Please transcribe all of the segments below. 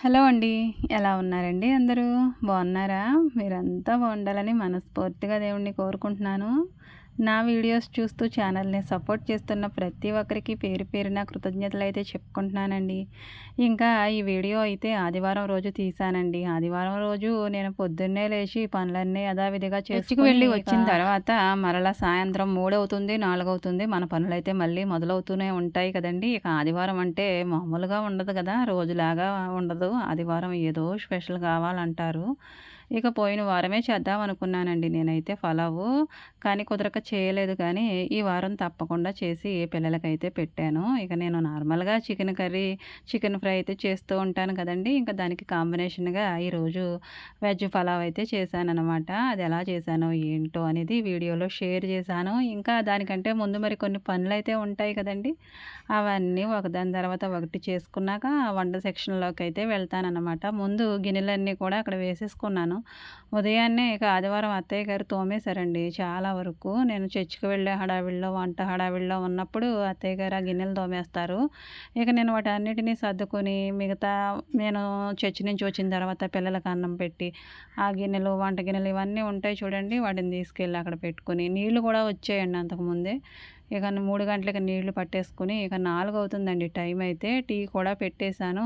Hello అండి. ఎలా ఉన్నారండి అందరూ? బాగున్నారా? మీరంతా బాగుండాలని మనస్ఫూర్తిగా దేవుడిని కోరుకుంటున్నాను. నా వీడియోస్ చూస్తూ ఛానల్‌ని సపోర్ట్ చేస్తున్న ప్రతి ఒక్కరికి పేరు పేరున కృతజ్ఞతలైతే చెప్పుకుంటున్నానండి. ఇంకా ఈ వీడియో అయితే ఆదివారం రోజు తీశానండి. ఆదివారం రోజు నేను పొద్దున్నే లేచి పనులన్నీ యథావిధిగా చర్చికి వెళ్ళి వచ్చిన తర్వాత మరలా సాయంత్రం 3 అవుతుంది, 4 అవుతుంది. మన పనులైతే మళ్ళీ మొదలవుతూనే ఉంటాయి కదండీ! ఇక ఆదివారం అంటే మామూలుగా ఉండదు కదా! రోజులాగా ఉండదు. ఆదివారం ఏదో స్పెషల్ కావాలంటారు. ఇక పోయిన వారమే చేద్దామనుకున్నానండి నేనైతే పలావు. కానీ కుదరక చేయలేదు కానీ, ఈ వారం తప్పకుండా చేసి పిల్లలకైతే పెట్టాను. ఇక నేను నార్మల్‌గా చికెన్ కర్రీ, చికెన్ ఫ్రై అయితే చేస్తూ ఉంటాను కదండీ! ఇంకా దానికి కాంబినేషన్‌గా ఈరోజు వెజ్ పలావ్ అయితే చేశాననమాట. అది ఎలా చేశానో, ఏంటో అనేది వీడియోలో షేర్ చేశాను. ఇంకా దానికంటే ముందు మరి కొన్ని పనులైతే ఉంటాయి కదండీ! అవన్నీ ఒకదాని తర్వాత ఒకటి చేసుకున్నాక వంట సెక్షన్‌లోకైతే వెళ్తాననమాట. ముందు గిన్నెలన్నీ కూడా అక్కడ వేసేసుకున్నాను. ఉదయాన్నే ఇక ఆదివారం అత్తయ్య గారు తోమేశారండి చాలా వరకు. నేను చర్చికి వెళ్ళే హడావిడిలో, వంట హడావిడిలో ఉన్నప్పుడు అత్తయ్య గారు ఆ గిన్నెలు తోమేస్తారు. ఇక నేను వాటన్నిటిని సర్దుకొని మిగతా నేను చర్చి నుంచి వచ్చిన తర్వాత పిల్లలకి అన్నం పెట్టి, ఆ గిన్నెలు, వంట గిన్నెలు ఇవన్నీ ఉంటాయి చూడండి, వాటిని తీసుకెళ్ళి అక్కడ పెట్టుకొని, నీళ్ళు కూడా వచ్చేయండి అంతకుముందే. ఇక 3 గంటలకి నీళ్లు పట్టేసుకొని, ఇక 4 అవుతుందండి టైం అయితే. టీ కూడా పెట్టేశాను.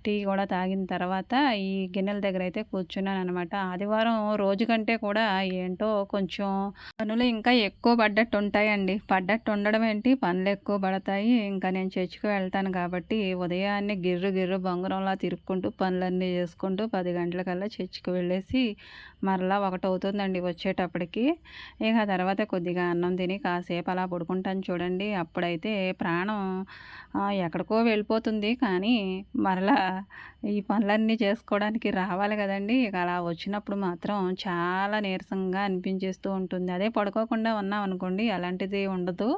టీ కూడా తాగిన తర్వాత ఈ గిన్నెల దగ్గర అయితే కూర్చున్నాననమాట. ఆదివారం రోజు కంటే కూడా ఏంటో కొంచెం పనులు ఇంకా ఎక్కువ పడ్డట్టు ఉంటాయండి. పడ్డట్టు ఉండడం ఏంటి, పనులు ఎక్కువ పడతాయి. ఇంకా నేను చర్చికి వెళ్తాను కాబట్టి ఉదయాన్నే గిర్రు గిర్రు బొంగరంలా తిరుక్కుంటూ పనులన్నీ చేసుకుంటూ 10 గంటలకల్లా చర్చికి వెళ్ళేసి మరలా 1 అవుతుందండి వచ్చేటప్పటికి. ఇక తర్వాత కొద్దిగా అన్నం తిని కాసేపు అలా పడుకుంటాను చూడండి. అప్పుడైతే ప్రాణం ఎక్కడికో వెళ్ళిపోతుంది. కానీ మరలా ఈ పనులన్నీ చేసుకోవడానికి రావాలి కదండీ! ఇక అలా వచ్చినప్పుడు మాత్రం చాలా నీరసంగా అనిపించేస్తూ ఉంటుంది. అదే పడుకోకుండా ఉన్నామనుకోండి అలాంటిది ఉండదు.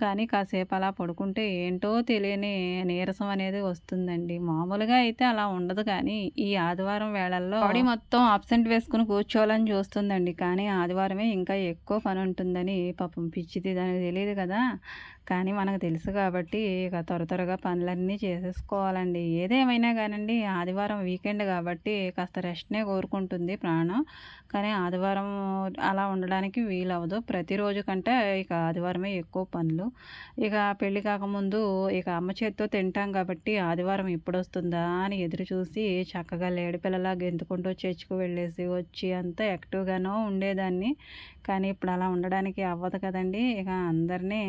కానీ కాసేపు అలా పడుకుంటే ఏంటో తెలియని నీరసం అనేది వస్తుందండి. మామూలుగా అయితే అలా ఉండదు కానీ ఈ ఆదివారం వేళల్లో బాడీ మొత్తం అబ్సెంట్ వేసుకొని కూర్చోవాలని చూస్తుందండి. కానీ ఆదివారమే ఇంకా ఎక్కువ పని ఉంటుందని పాపం పిచ్చిది దానికి తెలీదు కదా! కానీ మనకు తెలుసు కాబట్టి ఇక త్వరగా పనులన్నీ చేసేసుకోవాలండి. ఏదేమైనా కానండి ఆదివారం వీకెండ్ కాబట్టి కాస్త రెస్ట్‌నే కోరుకుంటుంది ప్రాణం. కానీ ఆదివారం అలా ఉండడానికి వీలవ్వదు. ప్రతిరోజు కంటే ఇక ఆదివారమే ఎక్కువ పనులు. ఇక పెళ్లి కాకముందు ఇక అమ్మ చేత్తో తింటాం కాబట్టి ఆదివారం ఎప్పుడొస్తుందా అని ఎదురు చూసి చక్కగా లేడిపిల్లలా గెంతుకుంటూ చర్చ్‌కి వెళ్ళేసి వచ్చి అంతా యాక్టివ్‌గానో ఉండేదాన్ని. కానీ ఇప్పుడు అలా ఉండడానికి అవ్వదు కదండీ! ఇక అందరినీ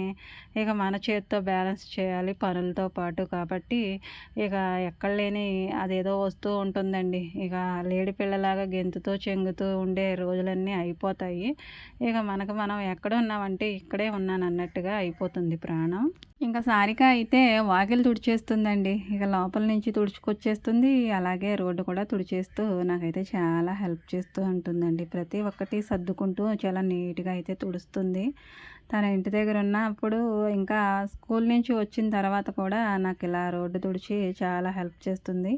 ఇక మన చేత్తో బ్యాలెన్స్ చేయాలి పనులతో పాటు కాబట్టి ఇక ఎక్కడ లేని అదేదో వస్తూ ఉంటుందండి. ఇక లేడి పిల్లలాగా గెంతుతూ, చెంగుతూ ఉండే రోజులన్నీ అయిపోతాయి. ఇక మనకు మనం ఎక్కడున్నామంటే ఇక్కడే ఉన్నానన్నట్టుగా అయిపోతుంది ప్రాణం. ఇంకా సారిక అయితే వాకిలి తుడిచేస్తుందండి. ఇక లోపల నుంచి తుడుచుకొచ్చేస్తుంది. అలాగే రోడ్డు కూడా తుడిచేస్తూ నాకైతే చాలా హెల్ప్ చేస్తూ ఉంటుందండి. ప్రతి ఒక్కటి సర్దుకుంటూ చాలా నీట్‌గా అయితే తుడుస్తుంది. తన ఇంటి దగ్గర ఉన్నప్పుడు ఇంకా స్కూల్ నుంచి వచ్చిన తర్వాత కూడా నాకు ఇలా రోడ్డు తుడిచి చాలా హెల్ప్ చేస్తుంది.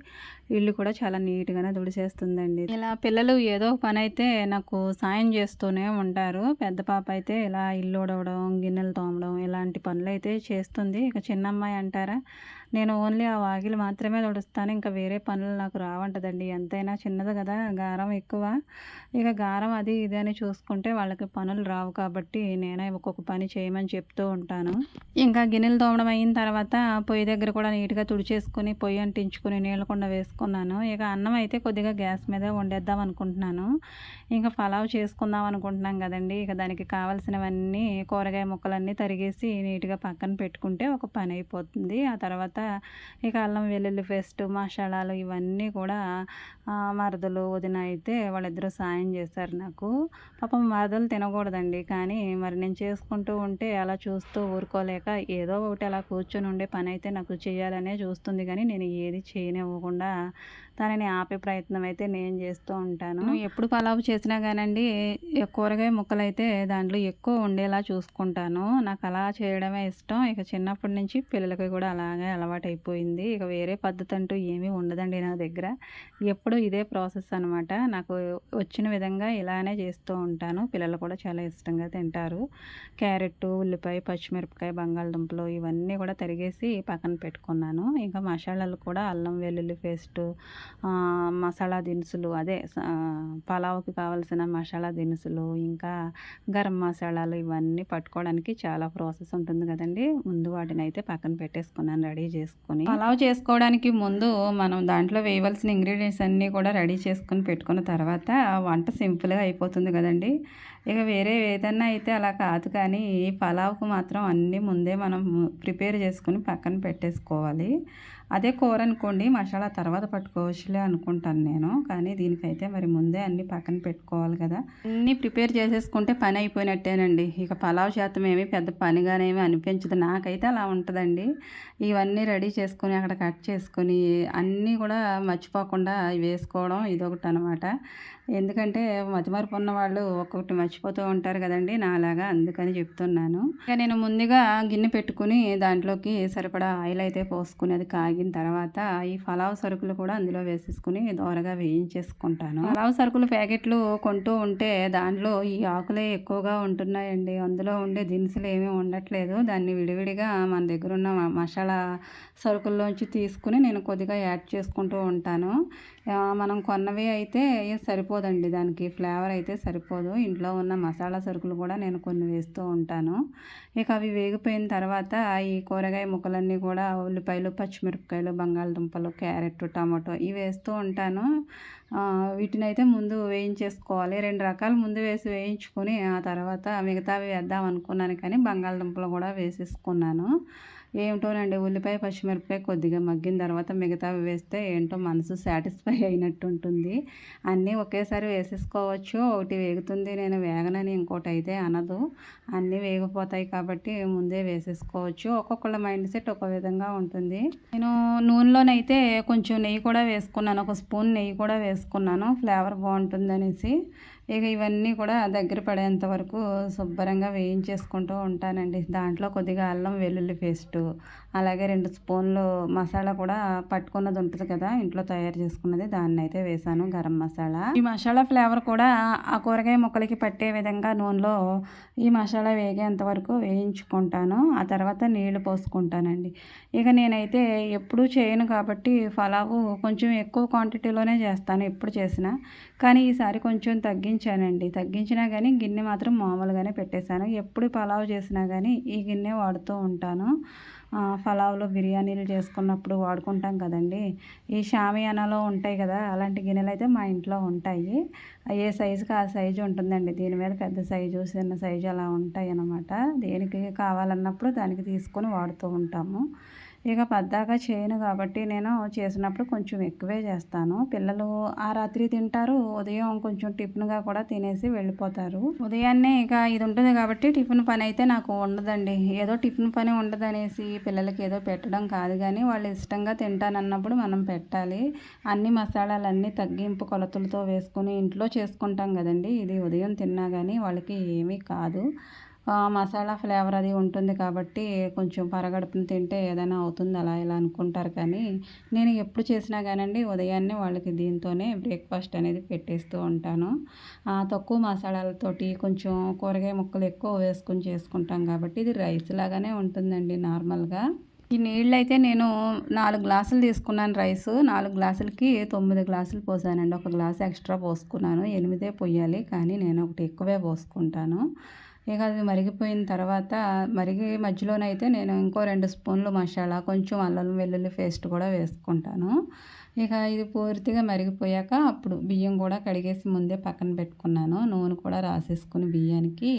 ఇల్లు కూడా చాలా నీట్‌గానే తుడిచేస్తుందండి. ఇలా పిల్లలు ఏదో ఒక పనైతే నాకు సాయం చేస్తూనే ఉంటారు. పెద్ద పాప అయితే ఇలా ఇల్లు ఊడవడం, గిన్నెలు తోమడం ఇలాంటి పనులైతే చేస్తుంది. ఇక చిన్నమ్మాయి అంటారా, నేను ఓన్లీ ఆ వాకిలి మాత్రమే తుడుస్తాను. ఇంకా వేరే పనులు నాకు రావంటదండి. ఎంతైనా చిన్నది కదా! గారం ఎక్కువ. ఇక గారం అది ఇది అని చూసుకుంటే వాళ్ళకి పనులు రావు కాబట్టి నేనే ఒక్కొక్క పని చేయమని చెప్తూ ఉంటాను. ఇంకా గిన్నెలు తోమడం అయిన తర్వాత పొయ్యి దగ్గర కూడా నీట్‌గా తుడిచేసుకొని పొయ్యి అంటించుకొని నీళ్ళ కుండ వేసుకున్నాను. ఇక అన్నం అయితే కొద్దిగా గ్యాస్ మీదే వండేద్దాం అనుకుంటున్నాను. ఇంకా పలావ్ చేసుకుందాం అనుకుంటున్నాం కదండీ! ఇక దానికి కావాల్సినవన్నీ కూరగాయ ముక్కలన్నీ తరిగేసి నీట్‌గా పక్కన పెట్టుకుంటే ఒక పని అయిపోతుంది. ఆ తర్వాత ఇక అల్లం వెల్లుల్లి పేస్ట్, మసాలాలు ఇవన్నీ కూడా మరదలు, వదిన అయితే వాళ్ళిద్దరూ సాయం చేశారు నాకు. పాపం మరదలు తినకూడదండి. కానీ మరి నేను చేసుకుంటూ ఉంటే అలా చూస్తూ ఊరుకోలేక ఏదో ఒకటి అలా కూర్చొని ఉండే పనైతే నాకు చేయాలనే చూస్తుంది గానీ నేను ఏది చేయనివ్వకుండా తనని ఆపే ప్రయత్నం అయితే నేను చేస్తూ ఉంటాను. ఎప్పుడు పలావ్ చేసినా కానండి కూరగాయ ముక్కలైతే దాంట్లో ఎక్కువ ఉండేలా చూసుకుంటాను. నాకు అలా చేయడమే ఇష్టం. ఇక చిన్నప్పటి నుంచి పిల్లలకి కూడా అలాగే అలవాటైపోయింది. ఇక వేరే పద్ధతి అంటూ ఏమీ ఉండదండి నా దగ్గర. ఎప్పుడూ ఇదే ప్రాసెస్ అనమాట. నాకు వచ్చిన విధంగా ఇలానే చేస్తూ ఉంటాను. పిల్లలు కూడా చాలా ఇష్టంగా తింటారు. క్యారెట్టు, ఉల్లిపాయ, పచ్చిమిరపకాయ, బంగాళదుంపలు ఇవన్నీ కూడా తరిగేసి పక్కన పెట్టుకున్నాను. ఇంకా మసాలాలు కూడా అల్లం వెల్లుల్లి పేస్టు, మసాలా దినుసులు అదే పలావ్‌కి కావాల్సిన మసాలా దినుసులు, ఇంకా గరం మసాలాలు ఇవన్నీ పట్టుకోవడానికి చాలా ప్రాసెస్ ఉంటుంది కదండీ. ముందు వాటినైతే పక్కన పెట్టేసుకున్నాను రెడీ చేసుకొని. పలావ్ చేసుకోవడానికి ముందు మనం దాంట్లో వేయవలసిన ఇంగ్రీడియంట్స్ అన్నీ కూడా రెడీ చేసుకొని పెట్టుకున్న తర్వాత వంట సింపుల్‌గా అయిపోతుంది కదండీ. ఇక వేరే ఏదన్నా అయితే అలా కాదు, కానీ ఈ పలావ్‌కు మాత్రం అన్నీ ముందే మనం ప్రిపేర్ చేసుకొని పక్కన పెట్టేసుకోవాలి. అదే కూర అనుకోండి మసాలా తర్వాత పట్టుకోవచ్చులే అనుకుంటాను నేను. కానీ దీనికైతే మరి ముందే అన్నీ పక్కన పెట్టుకోవాలి కదా. అన్నీ ప్రిపేర్ చేసేసుకుంటే పని అయిపోయినట్టేనండి. ఇక పలావ్ శాతం ఏమీ పెద్ద పనిగానేమి అనిపించదు. నాకైతే అలా ఉంటుందండి. ఇవన్నీ రెడీ చేసుకొని అక్కడ కట్ చేసుకొని అన్నీ కూడా మర్చిపోకుండా వేసుకోవడం ఇదొకటి అనమాట. ఎందుకంటే మతిమరుపు ఉన్న వాళ్ళు ఒక్కొక్కటి మర్చిపోతూ ఉంటారు కదండీ నాలాగా, అందుకని చెప్తున్నాను. ఇక నేను ముందుగా గిన్నె పెట్టుకుని దాంట్లోకి సరిపడా ఆయిల్ అయితే పోసుకుని అది కాగిన తర్వాత ఈ పలావ్ సరుకులు కూడా అందులో వేసేసుకుని దోరగా వేయించేసుకుంటాను. పలావ్ సరుకులు ప్యాకెట్లు కొంటూ ఉంటే దాంట్లో ఈ ఆకులే ఎక్కువగా ఉంటున్నాయండి. అందులో ఉండే దినుసులు ఏమీ ఉండట్లేదు. దాన్ని విడివిడిగా మన దగ్గర ఉన్న మసాలా సరుకుల్లోంచి తీసుకుని నేను కొద్దిగా యాడ్ చేసుకుంటూ ఉంటాను. మనం కొన్నవి అయితే సరిపోదండి, దానికి ఫ్లేవర్ అయితే సరిపోదు. ఇంట్లో ఉన్న మసాలా సరుకులు కూడా నేను కొన్ని వేస్తూ ఉంటాను. ఇక అవి వేగిపోయిన తర్వాత ఈ కూరగాయ ముక్కలన్నీ కూడా ఉల్లిపాయలు, పచ్చిమిరపకాయలు, బంగాళదుంపలు, క్యారెట్, టమాటో ఇవి వేస్తూ ఉంటాను. వీటినైతే ముందు వేయించేసుకోవాలి. 2 రకాలు ముందు వేసి వేయించుకొని ఆ తర్వాత మిగతావి వేద్దాం అనుకున్నాను, కానీ బంగాళదుంపలు కూడా వేసేసుకున్నాను. ఏమిటోనండి, ఉల్లిపాయ, పచ్చిమిరపకాయ కొద్దిగా మగ్గిన తర్వాత మిగతావి వేస్తే ఏంటో మనసు సాటిస్ఫై అయినట్టు ఉంటుంది. అన్నీ ఒకేసారి వేసేసుకోవచ్చు. ఒకటి వేగుతుంది నేను వేగనని ఇంకోటి అయితే అనదు. అన్నీ వేగిపోతాయి కాబట్టి ముందే వేసేసుకోవచ్చు. ఒక్కొక్కళ్ళ మైండ్ సెట్ ఒక విధంగా ఉంటుంది. నేను నూనెలోనైతే కొంచెం నెయ్యి కూడా వేసుకున్నాను. ఒక స్పూన్ నెయ్యి కూడా వేసుకున్నాను, ఫ్లేవర్ బాగుంటుందనేసి. ఇక ఇవన్నీ కూడా దగ్గర పడేంత వరకు శుభ్రంగా వేయించేసుకుంటూ ఉంటానండి. దాంట్లో కొద్దిగా అల్లం వెల్లుల్లి పేస్టు, అలాగే 2 స్పూన్లు మసాలా కూడా పట్టుకున్నది ఉంటుంది కదా ఇంట్లో తయారు చేసుకున్నది, దాన్ని అయితే వేసాను, గరం మసాలా. ఈ మసాలా ఫ్లేవర్ కూడా ఆ కూరగాయ ముక్కలకి పట్టే విధంగా నూనెలో ఈ మసాలా వేగేంత వరకు వేయించుకుంటాను. ఆ తర్వాత నీళ్లు పోసుకుంటానండి. ఇక నేనైతే ఎప్పుడూ చేయను కాబట్టి పలావు కొంచెం ఎక్కువ క్వాంటిటీలోనే చేస్తాను ఎప్పుడు చేసినా. కానీ ఈసారి కొంచెం తగ్గించినా కానీ గిన్నె మాత్రం మామూలుగానే పెట్టేశాను. ఎప్పుడు పలావ్ చేసినా కానీ ఈ గిన్నె వాడుతూ ఉంటాను. పలావ్లో బిర్యానీలు చేసుకున్నప్పుడు వాడుకుంటాం కదండి. ఈ షామియానాలో ఉంటాయి కదా, అలాంటి గిన్నెలు అయితే మా ఇంట్లో ఉంటాయి. ఏ సైజుకి ఆ సైజు ఉంటుందండి. దీని మీద పెద్ద సైజు, చిన్న సైజు అలా ఉంటాయి అన్నమాట. దేనికి కావాలన్నప్పుడు దానికి తీసుకొని వాడుతూ ఉంటాము. ఇక పద్దాక చేయను కాబట్టి నేను చేసినప్పుడు కొంచెం ఎక్కువే చేస్తాను. పిల్లలు ఆ రాత్రి తింటారు, ఉదయం కొంచెం టిఫిన్గా కూడా తినేసి వెళ్ళిపోతారు. ఉదయాన్నే ఇక ఇది ఉంటుంది కాబట్టి టిఫిన్ పని అయితే నాకు ఉండదండి. ఏదో టిఫిన్ పని ఉండదనేసి పిల్లలకి ఏదో పెట్టడం కాదు, కానీ వాళ్ళు ఇష్టంగా తింటానన్నప్పుడు మనం పెట్టాలి. అన్ని మసాలాలన్నీ తగ్గింపు కొలతలతో వేసుకుని ఇంట్లో చేసుకుంటాం కదండి. ఇది ఉదయం తిన్నా కానీ వాళ్ళకి ఏమీ కాదు. మసాలా ఫ్లేవర్ అది ఉంటుంది కాబట్టి కొంచెం పరగడుపున తింటే ఏదైనా అవుతుంది అలా ఇలా అనుకుంటారు, కానీ నేను ఎప్పుడు చేసినా కానండి ఉదయాన్నే వాళ్ళకి దీంతోనే బ్రేక్ఫాస్ట్ అనేది పెట్టేస్తూ ఉంటాను. తక్కువ మసాలాలతోటి కొంచెం కూరగాయ ముక్కలు ఎక్కువ వేసుకొని చేసుకుంటాం కాబట్టి ఇది రైస్ లాగానే ఉంటుందండి నార్మల్గా. ఈ నీళ్ళైతే నేను 4 గ్లాసులు తీసుకున్నాను రైసు. 4 గ్లాసులకి 9 గ్లాసులు పోసానండి. ఒక గ్లాస్ ఎక్స్ట్రా పోసుకున్నాను. 8 పొయ్యాలి, కానీ నేను ఒకటి ఎక్కువే పోసుకుంటాను. ఇక అది మరిగిపోయిన తర్వాత మరిగే మధ్యలోనైతే నేను ఇంకో 2 స్పూన్లు మసాలా, కొంచెం అల్లం వెల్లుల్లి పేస్ట్ కూడా వేసుకుంటాను. ఇక ఇది పూర్తిగా మరిగిపోయాక అప్పుడు బియ్యం కూడా కడిగేసి ముందే పక్కన పెట్టుకున్నాను. నూనె కూడా రాసేసుకుని బియ్యానికి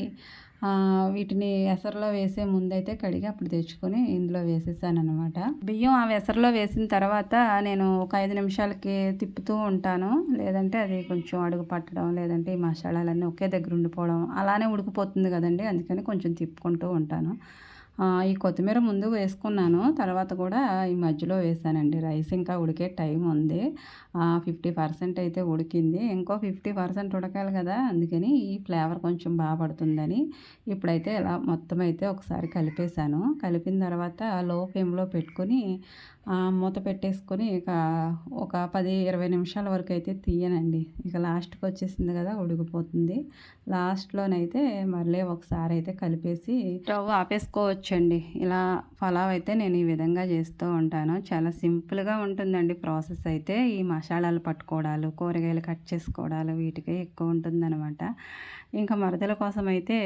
వీటిని ఎసరులో వేసే ముందైతే కడిగి అప్పుడు తెచ్చుకొని ఇందులో వేసేసాననమాట. బియ్యం ఆ ఎసరులో వేసిన తర్వాత నేను ఒక 5 నిమిషాలకి తిప్పుతూ ఉంటాను. లేదంటే అది కొంచెం అడుగు పట్టడం, లేదంటే ఈ మసాలాలన్నీ ఒకే దగ్గర ఉండిపోవడం అలానే ఉడికిపోతుంది కదండి. అందుకని కొంచెం తిప్పుకుంటూ ఉంటాను. ఈ కొత్తిమీర ముందు వేసుకున్నాను. తర్వాత కూడా ఈ మధ్యలో వేసానండి. రైస్ ఇంకా ఉడికే టైం ఉంది. 50% అయితే ఉడికింది. ఇంకో 50% ఉడకాలి కదా! అందుకని ఈ ఫ్లేవర్ కొంచెం పడుతుందని ఇప్పుడైతే ఇలా మొత్తం అయితే ఒకసారి కలిపేసాను. కలిపిన తర్వాత లో ఫ్లేమ్‌లో పెట్టుకొని మూత పెట్టేసుకొని ఇక ఒక 10, 20 నిమిషాల వరకు అయితే తీయనండి. ఇక లాస్ట్‌కి వచ్చేసింది కదా! ఉడికిపోతుంది. లాస్ట్‌లోనైతే మళ్ళీ ఒకసారి అయితే కలిపేసి స్టవ్ ఆపేసుకోవచ్చండి. ఇలా పలావ్ అయితే నేను ఈ విధంగా చేస్తూ ఉంటాను. చాలా సింపుల్‌గా ఉంటుందండి ప్రాసెస్ అయితే. ఈ మసాలాలు పట్టుకోవడాలు, కూరగాయలు కట్ చేసుకోవడాలు వీటికే ఎక్కువ ఉంటుందనమాట. ఇంకా మరదల కోసం అయితే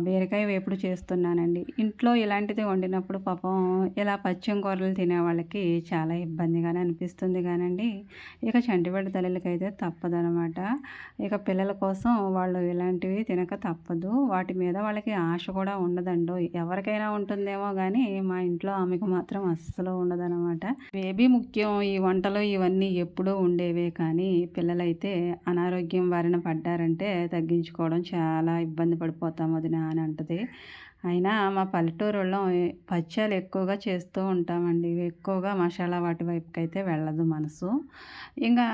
బీరకాయ వేపుడు చేస్తున్నానండి. ఇంట్లో ఇలాంటిది వండినప్పుడు పాపం ఇలా పచ్చెం కూరలు తినే వాళ్ళకి చాలా ఇబ్బందిగానే అనిపిస్తుంది కానండి. ఇక చంటిబిడ్డ తల్లులకైతే తప్పదనమాట. ఇక పిల్లల కోసం వాళ్ళు ఇలాంటివి తినక తప్పదు. వాటి మీద వాళ్ళకి ఆశ కూడా ఉండదండోయ్. ఎవరికైనా ఉంటుందేమో కానీ మా ఇంట్లో ఆమెకు మాత్రం అస్సలు ఉండదనమాట. బేబీ ముఖ్యం. ఈ వంటలు ఇవన్నీ ఎప్పుడూ ఉండేవే కానీ పిల్లలైతే అనారోగ్యం బారిన పడ్డారంటే తగ్గించుకోవడం చాలా ఇబ్బంది పడిపోతాం వదినా అని అంటది. అయినా మా పల్లెటూరులో పచ్చాలు ఎక్కువగా చేస్తూ ఉంటామండి. ఎక్కువగా మసాలా వాటి వైపుకైతే వెళ్ళదు మనసు. ఇంకా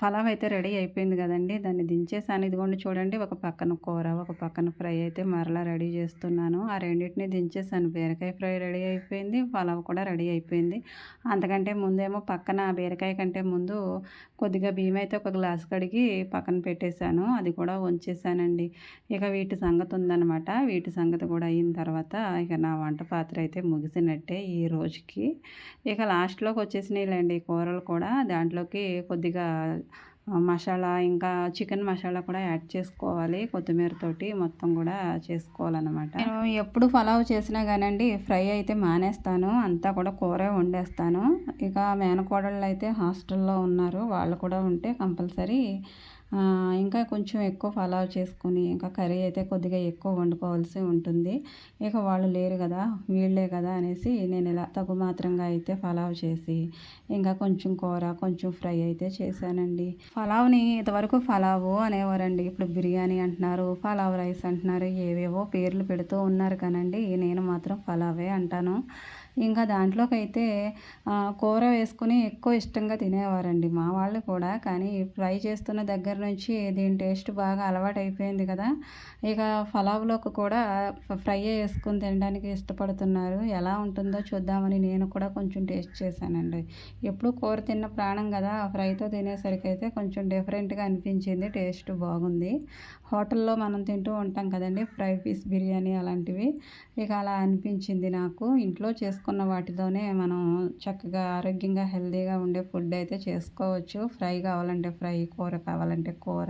పలావ్ అయితే రెడీ అయిపోయింది కదండీ! దాన్ని దించేసాను. ఇదిగోండి చూడండి, ఒక పక్కన కూర, ఒక పక్కన ఫ్రై అయితే మరలా రెడీ చేస్తున్నాను. ఆ రెండిటిని దించేసాను. బీరకాయ ఫ్రై రెడీ అయిపోయింది. పలావ్ కూడా రెడీ అయిపోయింది. అంతకంటే ముందేమో పక్కన బీరకాయ కంటే ముందు కొద్దిగా బియ్యం అయితే ఒక గ్లాస్ కడిగి పక్కన పెట్టేశాను. అది కూడా వంచేసానండి. ఇక వీటి సంగతి ఉందనమాట. వీటి సంగతి కూడా అయిన తర్వాత ఇక నా వంట పాత్ర అయితే ముగిసినట్టే ఈ రోజుకి. ఇక లాస్ట్‌లోకి వచ్చేసినాయిలెండి కూరలు కూడా. దాంట్లోకి కొద్దిగా మసాలా ఇంకా చికెన్ మసాలా కూడా యాడ్ చేసుకోవాలి. కొత్తిమీరతోటి మొత్తం కూడా చేసుకోవాలనమాట. నేను ఎప్పుడు పలావ్ చేసినా కానండి ఫ్రై అయితే మానేస్తాను. అంతా కూడా కూరే వండేస్తాను. ఇక మేనకోడళ్ళు అయితే హాస్టల్‌లో ఉన్నారు. వాళ్ళు కూడా ఉంటే కంపల్సరీ ఇంకా కొంచెం ఎక్కువ పలావ్ చేసుకొని ఇంకా కర్రీ అయితే కొద్దిగా ఎక్కువ వండుకోవాల్సి ఉంటుంది. ఇక వాళ్ళు లేరు కదా, వీళ్ళే కదా అనేసి నేను ఇలా తగు మాత్రంగా అయితే పలావ్ చేసి ఇంకా కొంచెం కూర, కొంచెం ఫ్రై అయితే చేశానండి. పలావ్‌ని ఇంతవరకు పలావు అనేవారండి. ఇప్పుడు బిర్యానీ అంటున్నారు, పలావ్ రైస్ అంటున్నారు, ఏవేవో పేర్లు పెడుతూ ఉన్నారు కానండి. నేను మాత్రం పలావే అంటాను. ఇంకా దాంట్లోకైతే కూర వేసుకొని ఎక్కువ ఇష్టంగా తినేవారండి మా వాళ్ళు కూడా. కానీ ఫ్రై చేస్తున్న దగ్గర నుంచి దీని టేస్ట్ బాగా అలవాటైపోయింది కదా! ఇక పలావ్‌లోకి కూడా ఫ్రైయే వేసుకొని తినడానికి ఇష్టపడుతున్నారు. ఎలా ఉంటుందో చూద్దామని నేను కూడా కొంచెం టేస్ట్ చేశానండి. ఎప్పుడు కూర తిన్న ప్రాణం కదా! ఫ్రైతో తినేసరికైతే కొంచెం డిఫరెంట్‌గా అనిపించింది. టేస్ట్ బాగుంది. హోటల్లో మనం తింటూ ఉంటాం కదండీ! ఫ్రై పీస్ బిర్యానీ అలాంటివి. ఇక అలా అనిపించింది నాకు. ఇంట్లో చేసుకున్న వాటితోనే మనం చక్కగా ఆరోగ్యంగా హెల్తీగా ఉండే ఫుడ్ అయితే చేసుకోవచ్చు. ఫ్రై కావాలంటే ఫ్రై, కూర కావాలంటే కూర.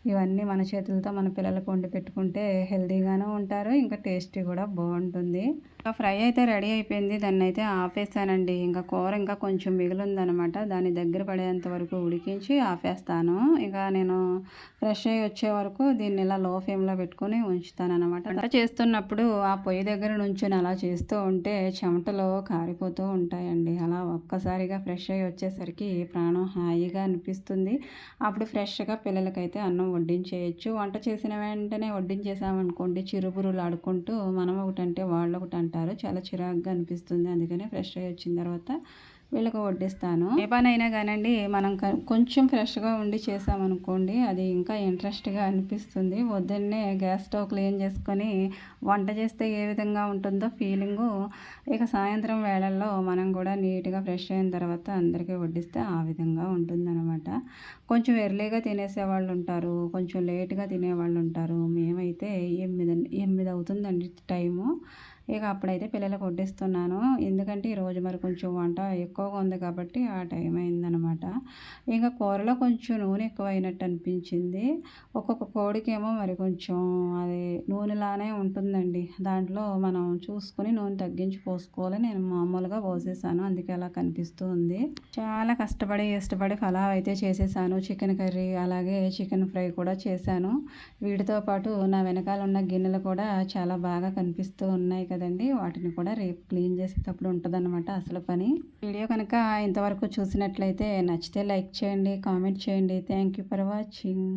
ఇవన్నీ మన చేతులతో మన పిల్లలకు వండి పెట్టుకుంటే హెల్తీగాను ఉంటారు. ఇంకా టేస్టీ కూడా బాగుంటుంది. ఇంకా ఫ్రై అయితే రెడీ అయిపోయింది. దాన్ని అయితే ఆపేసానండి. ఇంకా కూర ఇంకా కొంచెం మిగిలిందనమాట. దాన్ని దగ్గర పడేంత వరకు ఉడికించి ఆపేస్తాను. ఇక నేను ఫ్రెష్ అయ్యి వచ్చే వరకు దీన్ని ఇలా లో ఫ్లేమ్‌లో పెట్టుకొని ఉంచుతాననమాట. వంట చేస్తున్నప్పుడు ఆ పొయ్యి దగ్గర నుంచొని అలా చేస్తూ ఉంటే చెమటలు కారిపోతూ ఉంటాయండి. అలా ఒక్కసారిగా ఫ్రెష్ అయ్యి వచ్చేసరికి ప్రాణం హాయిగా అనిపిస్తుంది. అప్పుడు ఫ్రెష్‌గా పిల్లలకైతే అన్నం వడ్డించేయొచ్చు. వంట చేసిన వెంటనే వడ్డించేసామనుకోండి చిరుబురులు ఆడుకుంటూ మనం ఒకటంటే వాళ్ళు ఒకటి అంటారు. చాలా చిరాకుగా అనిపిస్తుంది. అందుకని ఫ్రెష్ అయ్యి వచ్చిన తర్వాత వీళ్ళకి వడ్డిస్తాను. ఏ పనైనా కానండి మనం కొంచెం ఫ్రెష్గా ఉండి చేసామనుకోండి అది ఇంకా ఇంట్రెస్ట్గా అనిపిస్తుంది. పొద్దున్నే గ్యాస్ స్టవ్ క్లీన్ చేసుకొని వంట చేస్తే ఏ విధంగా ఉంటుందో ఫీలింగు ఇక సాయంత్రం వేళల్లో మనం కూడా నీట్గా ఫ్రెష్ అయిన తర్వాత అందరికీ వడ్డిస్తే ఆ విధంగా ఉంటుందన్నమాట. కొంచెం ఎర్లీగా తినేసేవాళ్ళు ఉంటారు, కొంచెం లేట్గా తినేవాళ్ళు ఉంటారు. మేమైతే 8 అవుతుందండి టైము. ఇక అప్పుడైతే పిల్లలకు వడ్డిస్తున్నాను. ఎందుకంటే ఈరోజు మరి కొంచెం వంట ఎక్కువగా ఉంది కాబట్టి ఆ టైం అయిందనమాట. ఇంకా కూరలో కొంచెం నూనె ఎక్కువైనట్టు అనిపించింది. ఒక్కొక్క కోడికేమో మరి కొంచెం అది నూనెలానే ఉంటుందండి. దాంట్లో మనం చూసుకొని నూనె తగ్గించి పోసుకోవాలి. నేను మామూలుగా పోసేసాను. అందుకే అలా కనిపిస్తూ ఉంది. చాలా కష్టపడి ఇష్టపడి పలావ్ అయితే చేసేసాను. చికెన్ కర్రీ అలాగే చికెన్ ఫ్రై కూడా చేశాను. వీటితో పాటు నా వెనకాల ఉన్న గిన్నెలు కూడా చాలా బాగా కనిపిస్తూ ఉన్నాయి కదండి! వాటిని కూడా రేపు క్లీన్ చేసేటప్పుడు ఉంటుందన్నమాట అసలు పని. వీడియో కనుక ఇంతవరకు చూసినట్లయితే నచ్చితే లైక్ చేయండి, కామెంట్ చేయండి. Thank you for watching.